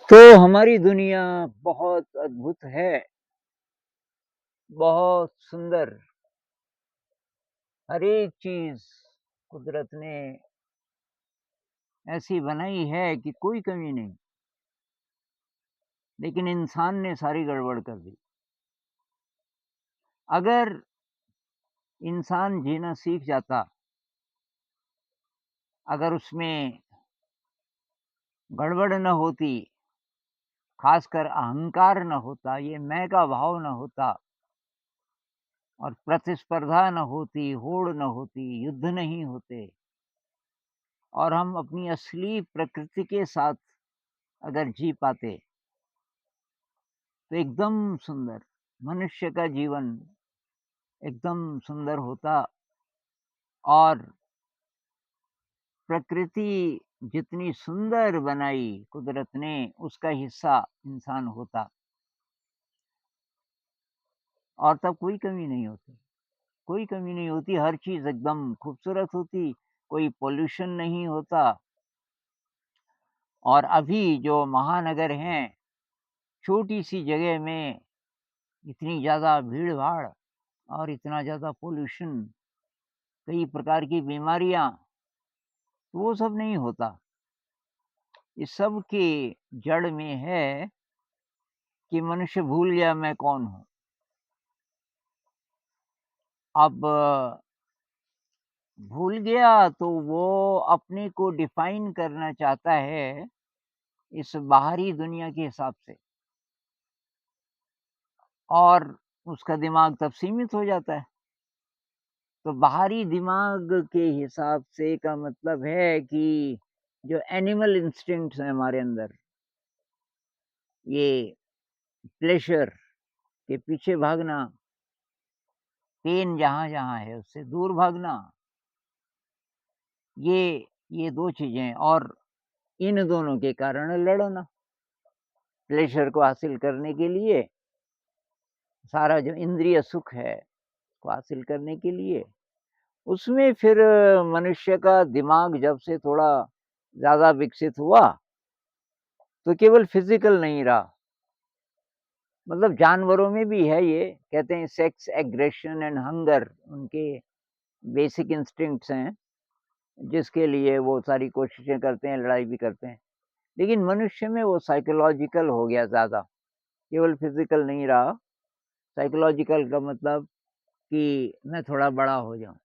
तो हमारी दुनिया बहुत अद्भुत है, बहुत सुंदर। हर एक चीज़ कुदरत ने ऐसी बनाई है कि कोई कमी नहीं, लेकिन इंसान ने सारी गड़बड़ कर दी। अगर इंसान जीना सीख जाता, अगर उसमें गड़बड़ न होती, खासकर अहंकार न होता, ये मैं का भाव न होता और प्रतिस्पर्धा न होती, होड़ न होती, युद्ध नहीं होते और हम अपनी असली प्रकृति के साथ अगर जी पाते, तो एकदम सुंदर मनुष्य का जीवन एकदम सुंदर होता और प्रकृति जितनी सुंदर बनाई कुदरत ने, उसका हिस्सा इंसान होता और तब कोई कमी नहीं होती। कोई कमी नहीं होती, हर चीज़ एकदम खूबसूरत होती, कोई पॉल्यूशन नहीं होता। और अभी जो महानगर हैं, छोटी-सी जगह में इतनी ज़्यादा भीड़-भाड़ और इतना ज़्यादा पॉल्यूशन, कई प्रकार की बीमारियाँ, तो वो सब नहीं होता। इस सब की जड़ में है कि मनुष्य भूल गया मैं कौन हूँ। अब भूल गया तो वो अपने को डिफ़ाइन करना चाहता है इस बाहरी दुनिया के हिसाब से और उसका दिमाग तब सीमित हो जाता है। तो बाहरी दिमाग के हिसाब से का मतलब है कि जो एनिमल इंस्टिंक्ट्स हैं हमारे अंदर, ये प्लेज़र के पीछे भागना, पेन जहाँ-जहाँ है उससे दूर भागना, ये 2 चीज़ें और इन दोनों के कारण लड़ना। प्लेज़र को हासिल करने के लिए, सारा जो इंद्रिय सुख है, को हासिल करने के लिए, उसमें फिर मनुष्य का दिमाग जब से थोड़ा ज़्यादा विकसित हुआ, तो केवल फ़िज़िकल नहीं रहा। मतलब जानवरों में भी है ये, कहते हैं सेक्स, एग्रेशन एंड हंगर उनके बेसिक इंस्टिंक्ट्स हैं, जिसके लिए वो सारी कोशिशें करते हैं, लड़ाई भी करते हैं। लेकिन मनुष्य में वो साइकोलॉजिकल हो गया ज़्यादा, केवल फ़िज़िकल नहीं रहा। साइकोलॉजिकल का मतलब कि मैं थोड़ा बड़ा हो जाऊँ।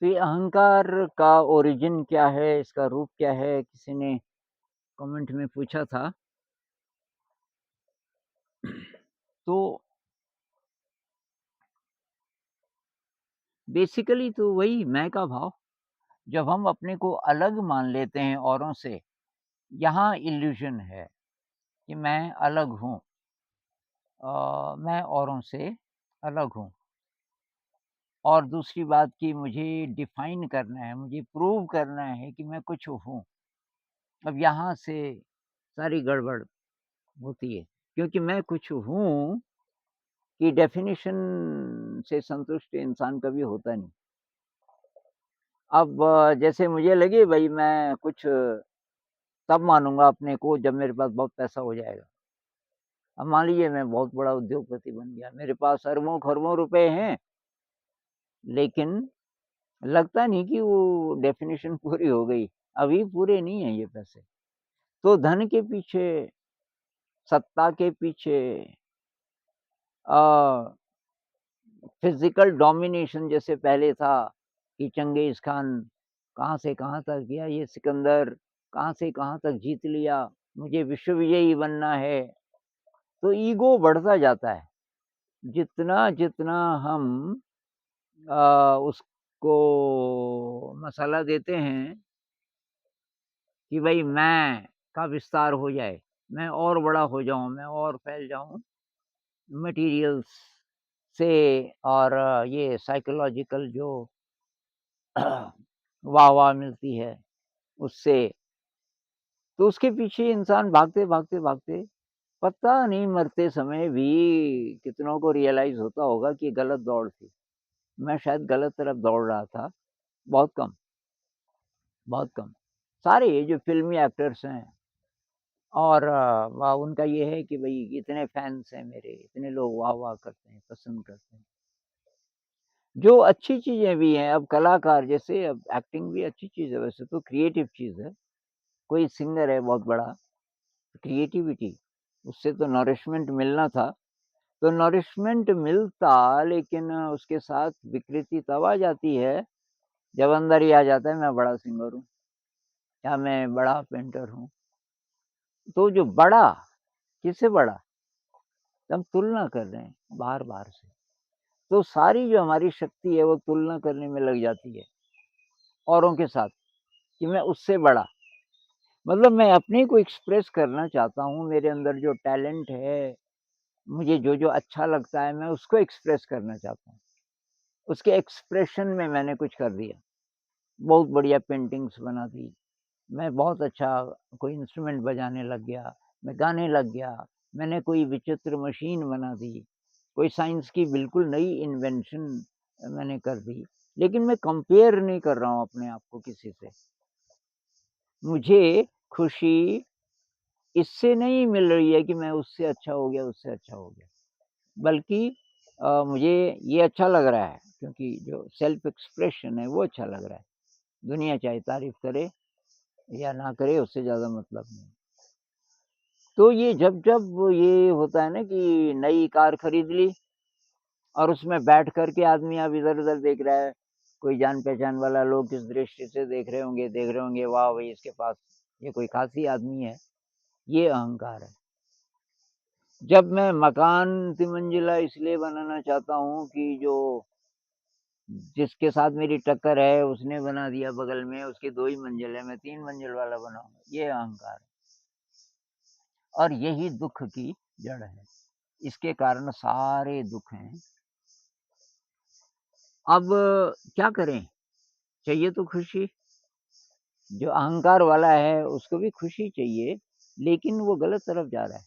तो ये अहंकार का ओरिजिन क्या है, इसका रूप क्या है? किसी ने कमेंट में पूछा था। तो बेसिकली तो वही मैं का भाव, जब हम अपने को अलग मान लेते हैं औरों से, यहाँ इल्यूज़न है कि मैं अलग हूँ। मैं औरों से अलग हूँ और दूसरी बात कि मुझे डिफ़ाइन करना है, मुझे प्रूव करना है कि मैं कुछ हूँ। अब यहाँ से सारी गड़बड़ होती है, क्योंकि मैं कुछ हूँ की डेफ़िनिशन से संतुष्ट इंसान कभी होता नहीं। अब जैसे मुझे लगे भई मैं कुछ तब मानूँगा अपने को जब मेरे पास बहुत पैसा हो जाएगा। अब मान लीजिए मैं बहुत बड़ा उद्योगपति बन गया, मेरे पास अरबों-खरबों रुपए हैं, लेकिन लगता नहीं कि वो डेफ़िनिशन पूरी हो गई। अभी पूरे नहीं हैं ये पैसे। तो धन के पीछे, सत्ता के पीछे अ, फ़िज़िकल डोमिनेशन जैसे पहले था कि चंगेज़ खान कहाँ से कहाँ तक गया, ये सिकंदर कहाँ से कहाँ तक जीत लिया, मुझे विश्व विजयी बनना है। तो ईगो बढ़ता जाता है। जितना-जितना हम उसको मसाला देते हैं कि भई मैं का विस्तार हो जाए, मैं और बड़ा हो जाऊँ, मैं और फैल जाऊँ मटीरियल्स से और ये साइकोलॉजिकल जो वाह-वाह मिलती है उससे, तो उसके पीछे इंसान भागते पता नहीं मरते समय भी कितनों को रियलाइज़ होता होगा कि ये गलत दौड़ थी। मैं शायद गलत तरफ दौड़ रहा था, बहुत कम। बहुत कम। सारे ये जो फ़िल्मी एक्टर्स हैं और उनका ये है कि भई इतने फैन्स हैं मेरे, इतने लोग वाह-वाह करते हैं, पसंद करते हैं। जो अच्छी चीज़ें भी हैं, अब कलाकार जैसे अब एक्टिंग भी अच्छी चीज़ है वैसे तो क्रिएटिव चीज़ है। कोई सिंगर है बहुत बड़ा, क्रिएटिविटी, उससे तो नरिशमेंट मिलना था। तो नरिशमेंट मिलता लेकिन उसके साथ विकृति तब आ जाती है, जब अंदर ही आ जाता है मैं बड़ा सिंगर हूँ या मैं बड़ा पेंटर हूँ। तो जो बड़ा, किससे बड़ा? हम तुलना कर रहे हैं बार-बार से। तो सारी जो हमारी शक्ति है वो तुलना करने में लग जाती है, औरों के साथ कि मैं उससे बड़ा। मतलब मैं अपने को एक्सप्रेस करना चाहता हूँ, मेरे अंदर जो टैलेंट है, मुझे जो-जो अच्छा लगता है मैं उसको एक्सप्रेस करना चाहता हूँ। उसके एक्सप्रेशन में मैंने कुछ कर दिया। बहुत बढ़िया पेंटिंग्स बना दी। मैं बहुत अच्छा कोई इंस्ट्रूमेंट बजाने लग गया, मैं गाने लग गया, मैंने कोई विचित्र मशीन बना दी, कोई साइंस की बिल्कुल नई इन्वेंशन मैंने कर दी। लेकिन मैं कंपेयर नहीं कर रहा हूँ अपने आप को किसी से। मुझे खुशी इससे नहीं मिल रही है कि मैं उससे अच्छा हो गया, उससे अच्छा हो गया। बल्कि मुझे ये अच्छा लग रहा है क्योंकि जो सेल्फ एक्सप्रेशन है वो अच्छा लग रहा है। दुनिया चाहे तारीफ़ करे या ना करे उससे ज़्यादा मतलब नहीं। तो ये जब-जब ये होता है ना कि नई कार खरीद ली और उसमें बैठ कर के आदमी अब इधर-उधर देख रहा है, कोई जान-पहचान वाला लोग किस दृष्टि से देख रहे होंगे, वाह भई इसके पास ये कोई ख़ास ही आदमी है, ये अहंकार है। जब मैं मकान तिमंजिला इसलिए बनाना चाहता हूँ कि जो जिसके साथ मेरी टक्कर है उसने बना दिया बगल में, उसकी 2 ही मंजिल है, मैं 3 मंजिल वाला बनाऊँगा, ये अहंकार है और यही दुःख की जड़ है। इसके कारण सारे दुःख हैं। अब क्या करें? चाहिए तो खुशी, जो अहंकार वाला है उसको भी खुशी चाहिए, लेकिन वो गलत तरफ जा रहा है,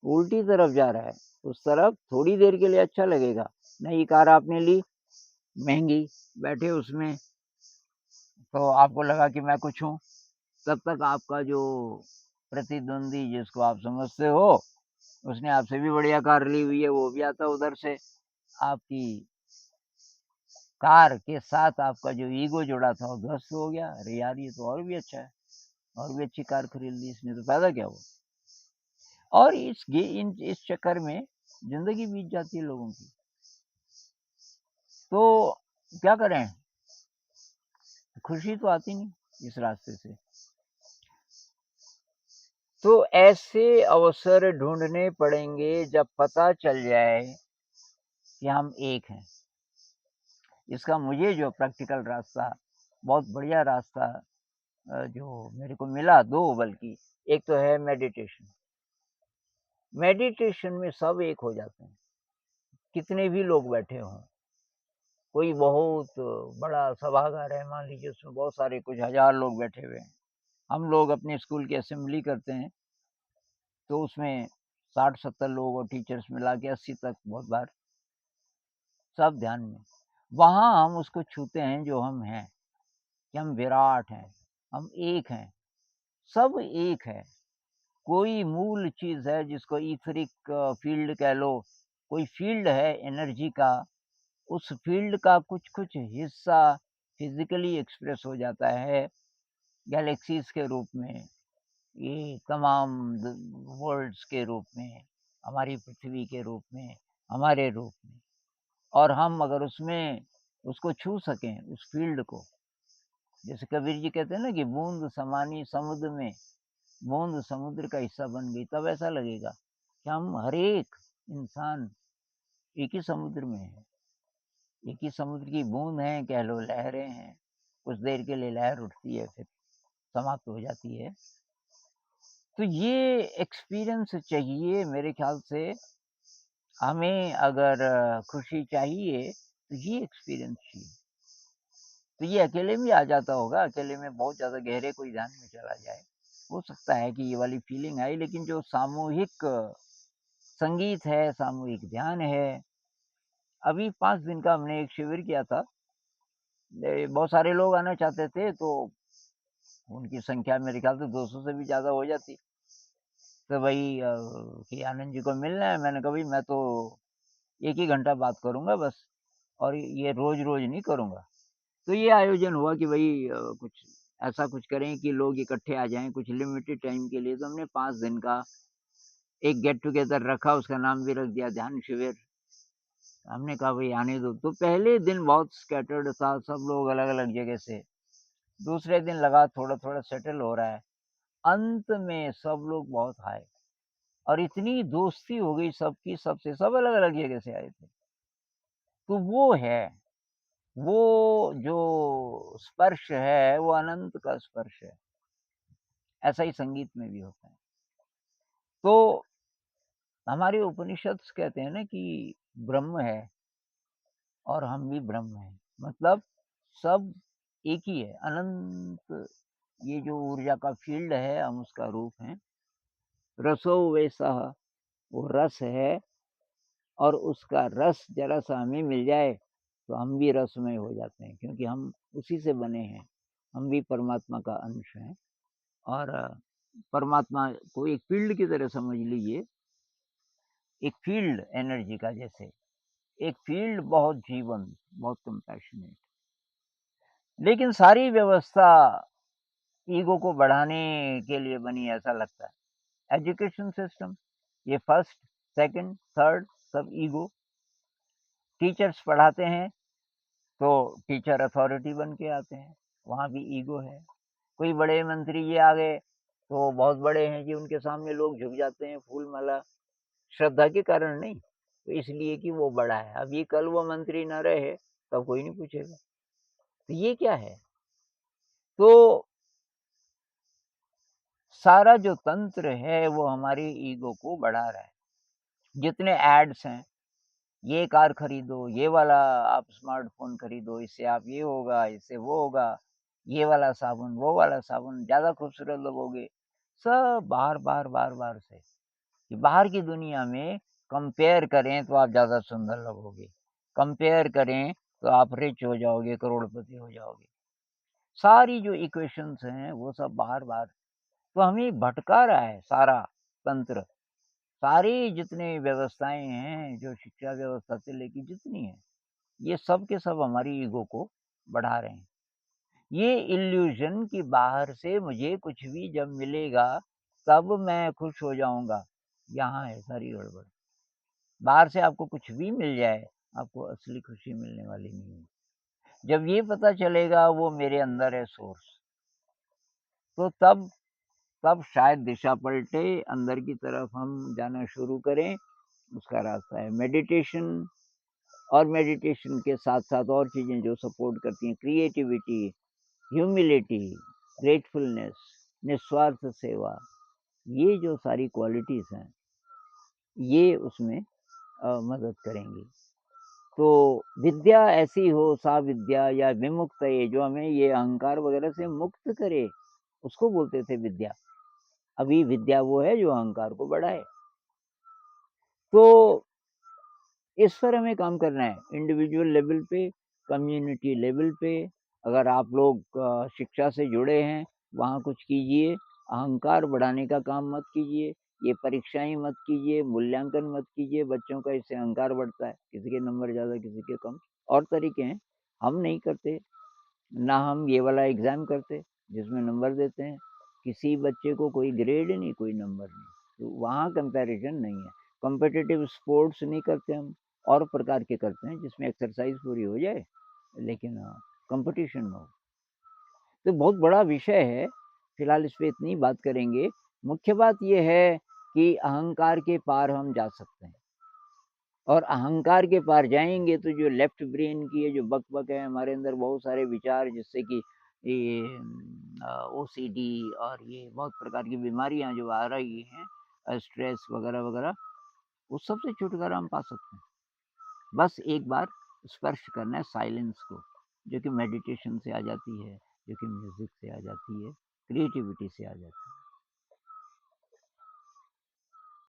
उल्टी तरफ जा रहा है। उस तरफ थोड़ी देर के लिए अच्छा लगेगा, नई कार आपने ली, महँगी, बैठे उसमें, तो आपको लगा कि मैं कुछ हूँ, तब तक आपका जो प्रतिद्वंदी जिसको आप समझते हो, उसने आपसे भी बढ़िया कार ली हुई है, वो भी आता उधर से, आपकी कार के साथ आपका जो ईगो जुड़ा था वो ध्वस्त हो गया। अरे यार ये तो और भी अच्छा है, और भी अच्छी कार खरीद ली इसने तो फ़ायदा क्या हुआ? और इस चक्कर में ज़िंदगी बीत जाती है लोगों की। तो क्या करें? खुशी तो आती नहीं इस रास्ते से। तो ऐसे अवसर ढूँढने पड़ेंगे जब पता चल जाए कि हम एक हैं। इसका मुझे जो प्रैक्टिकल रास्ता, बहुत बढ़िया रास्ता जो मेरे को मिला 2 बल्कि, एक तो है मेडिटेशन। मेडिटेशन में सब एक हो जाते हैं, कितने भी लोग बैठे हों। कोई बहुत बड़ा सभागार है, मान लीजिए उसमें बहुत सारे कुछ हज़ार लोग बैठे हुए हैं। हम लोग अपने स्कूल की असेंबली करते हैं, तो उसमें 60-70 लोग और टीचर्स मिला के 80 तक बहुत बार, सब ध्यान में। वहाँ हम उसको छूते हैं जो हम हैं, कि हम विराट हैं, हम एक हैं, सब एक है। कोई मूल चीज़ है जिसको ईथरिक फ़ील्ड कह लो, कोई फ़ील्ड है एनर्जी का, उस फ़ील्ड का कुछ-कुछ हिस्सा फ़िज़िकली एक्सप्रेस हो जाता है गैलेक्सीज़ के रूप में, ये तमाम द वर्ल्ड्स के रूप में, हमारी पृथ्वी के रूप में, हमारे रूप में। और हम अगर उसमें उसको छू सकें, उस फ़ील्ड को, जैसे कबीर जी कहते हैं ना कि बूँद समानी समुद्र में, बूँद समुद्र का हिस्सा बन गई, तब ऐसा लगेगा कि हम हर एक इंसान एक ही समुद्र में है। एक ही समुद्र की बूँद हैं कह लो, लहरें हैं। कुछ देर के लिए लहर उठती है, फिर समाप्त हो जाती है। तो ये एक्सपीरियंस चाहिए मेरे ख़्याल से, हमें अगर खुशी चाहिए, तो ये एक्सपीरियंस चाहिए। तो ये अकेले भी आ जाता होगा, अकेले में बहुत ज़्यादा गहरे कोई ध्यान में चला जाए। हो सकता है कि ये वाली फ़ीलिंग आई, लेकिन जो सामूहिक संगीत है, सामूहिक ध्यान है, अभी 5 दिन का हमने एक शिविर किया था। बहुत सारे लोग आना चाहते थे, तो उनकी संख्या मेरे ख्याल से 200 से भी ज़्यादा हो जाती। तो वही कि आनंद जी को मिलना है, मैंने कहा भई मैं तो 1 ही घंटा बात करूँगा बस, और ये रोज़-रोज़ नहीं करूँगा। तो ये आयोजन हुआ कि भई कुछ ऐसा कुछ करें कि लोग इकट्ठे आ जाएँ कुछ लिमिटेड टाइम के लिए, तो हमने 5 दिन का एक गेट टुगेदर रखा, उसका नाम भी रख दिया ध्यान शिविर। हमने कहा भई आने दो, तो पहले दिन बहुत स्कैटर्ड था, सब लोग अलग-अलग जगह से। दूसरे दिन लगा थोड़ा-थोड़ा सेटल हो रहा है। अंत में सब लोग बहुत आए और इतनी दोस्ती हो गई सबकी सबसे, सब अलग-अलग जगह से आए थे। तो वो है, वो जो स्पर्श है, वो अनंत का स्पर्श है। ऐसा ही संगीत में भी होता है। तो हमारे उपनिषद कहते हैं ना कि ब्रह्म है और हम भी ब्रह्म हैं। मतलब सब एक ही है, अनंत। ये जो ऊर्जा का फ़ील्ड है, हम उसका रूप हैं। रसो वैसः, वो रस है, और उसका रस ज़रा-सा हमें मिल जाए, तो हम भी रसमय हो जाते हैं, क्योंकि हम उसी से बने हैं। हम भी परमात्मा का अंश हैं, और परमात्मा को एक फ़ील्ड की तरह समझ लीजिए, एक फ़ील्ड एनर्जी का जैसे, एक फ़ील्ड बहुत जीवंत, बहुत कंपैशनेट। लेकिन सारी व्यवस्था ईगो को बढ़ाने के लिए बनी, ऐसा लगता है। एजुकेशन सिस्टम, ये फर्स्ट, सेकंड, थर्ड सब ईगो। टीचर्स पढ़ाते हैं, तो टीचर अथॉरिटी बन के आते हैं, वहाँ भी ईगो है। कोई बड़े मंत्री जी आ गए, तो बहुत बड़े हैं जी, उनके सामने लोग झुक जाते हैं, फूल माला, श्रद्धा के कारण नहीं, तो इसलिए कि वो बड़ा है। अब ये कल वो मंत्री ना रहे, तब कोई नहीं पूछेगा। तो ये क्या है? तो सारा जो तंत्र है, वो हमारी ईगो को बढ़ा रहा है। जितने एड्स हैं, ये कार खरीदो, ये वाला आप स्मार्टफ़ोन खरीदो, इससे आप ये होगा, इससे वो होगा, ये वाला साबुन, वो वाला साबुन, ज़्यादा खूबसूरत लगोगे। सब बाहर-बाहर, बाहर-बाहर से, कि बाहर की दुनिया में कंपेयर करें तो आप ज़्यादा सुंदर लगोगे, कंपेयर करें तो आप रिच हो जाओगे, करोड़पति हो जाओगे। सारी जो इक्वेशंस हैं, वो सब बाहर-बाहर, तो हमें भटका रहा है सारा तंत्र। सारी जितनी व्यवस्थाएँ हैं, जो शिक्षा व्यवस्था से लेके जितनी हैं, ये सब के सब हमारी ईगो को बढ़ा रहे हैं। ये इल्यूज़न कि बाहर से मुझे कुछ भी जब मिलेगा, तब मैं खुश हो जाऊँगा, यहाँ है सारी गड़बड़। बाहर से आपको कुछ भी मिल जाए, आपको असली खुशी मिलने वाली नहीं है। जब ये पता चलेगा वो मेरे अंदर है सोर्स, तो तब शायद दिशा पलटे, अंदर की तरफ हम जाना शुरू करें, उसका रास्ता है मेडिटेशन। और मेडिटेशन के साथ-साथ और चीज़ें जो सपोर्ट करती हैं, क्रिएटिविटी, ह्यूमिलिटी, ग्रेटफुलनेस, निस्वार्थ सेवा, ये जो सारी क्वालिटीज़ हैं, ये उसमें मदद करेंगी। तो विद्या ऐसी हो, सा विद्या या विमुक्तये, जो हमें ये अहंकार वगैरह से मुक्त करे, उसको बोलते थे विद्या। अभी विद्या वो है जो अहंकार को बढ़ाए। तो इस पर हमें काम करना है, इंडिविजुअल लेवल पे, कम्युनिटी लेवल पे। अगर आप लोग शिक्षा से जुड़े हैं, वहाँ कुछ कीजिए, अहंकार बढ़ाने का काम मत कीजिए, ये परीक्षाएँ मत कीजिए, मूल्यांकन मत कीजिए बच्चों का, इससे अहंकार बढ़ता है, किसी के नंबर ज़्यादा, किसी के कम। और तरीके हैं, हम नहीं करते, ना हम ये वाला एग्ज़ाम करते, जिसमें नंबर देते हैं। किसी बच्चे को कोई ग्रेड नहीं, कोई नंबर नहीं, तो वहाँ कंपैरिज़न नहीं है। कॉम्पिटिटिव स्पोर्ट्स नहीं करते हम, और प्रकार के करते हैं जिसमें एक्सरसाइज़ पूरी हो जाए, लेकिन कॉम्पिटिशन ना हो। तो बहुत बड़ा विषय है, फिलहाल इस पे इतनी ही बात करेंगे। मुख्य बात ये है कि अहंकार के पार हम जा सकते हैं, और अहंकार के पार जाएँगे तो जो लेफ्ट ब्रेन की ये जो बक-बक है हमारे अंदर, बहुत सारे विचार, जिससे कि ये ओसीडी और ये बहुत प्रकार की बीमारियाँ जो आ रही हैं, स्ट्रेस वगैरह-वगैरह, उस सब से छुटकारा हम पा सकते हैं। बस एक बार स्पर्श करना है साइलेंस को, जो कि मेडिटेशन से आ जाती है, जो कि म्यूज़िक से आ जाती है, क्रिएटिविटी से आ जाती है।